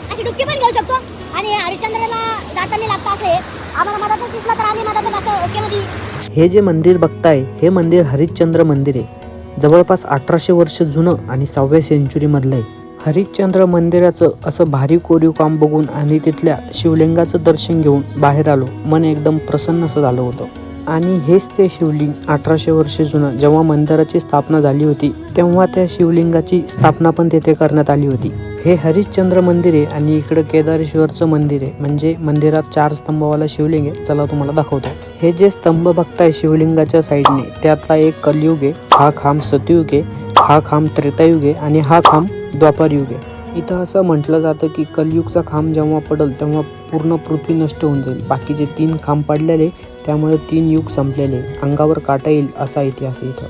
अशी डुबकी पण घेऊ शकतो आणि हरिश्चंद्राला जाताना लागतं असं आहे. आम्हाला मधातच दिसलं तर आम्ही मधातच असं ओके मध्ये. हे जे मंदिर बघताय हे मंदिर हरिश्चंद्र मंदिर आहे. जवळपास 1800 वर्ष जुनं आणि 6व्या सेंचुरीमधलं आहे. हरिश्चंद्र मंदिराचं असं भारी कोरीव काम बघून आणि तिथल्या शिवलिंगाचं दर्शन घेऊन बाहेर आलो. मन एकदम प्रसन्न असं झालं होतं. आणि हेच ते शिवलिंग 1800 वर्ष जुनं जेव्हा मंदिराची स्थापना झाली होती तेव्हा त्या शिवलिंगाची स्थापना पण तेथे करण्यात आली होती. हे हरिश्चंद्र मंदिर आहे आणि इकडं केदारेश्वरचं मंदिर आहे. म्हणजे मंदिरात 4 स्तंभवाला शिवलिंग आहे. चला तुम्हाला दाखवतो. हे जे स्तंभ बघताय शिवलिंगाच्या साईडने त्यातला एक कलियुग आहे, हा खांब सतयुग आहे, हा खांब त्रेतायुग आहे आणि हा खांब द्वापार युग आहे. इथं असं म्हटलं जातं की कलियुगचा खांब जेव्हा पडल तेव्हा पूर्ण पृथ्वी नष्ट होऊन जाईल. बाकीचे 3 खांब पडलेले त्यामुळे 3 युग संपलेले. अंगावर काटा येईल असा इतिहास आहे इथं.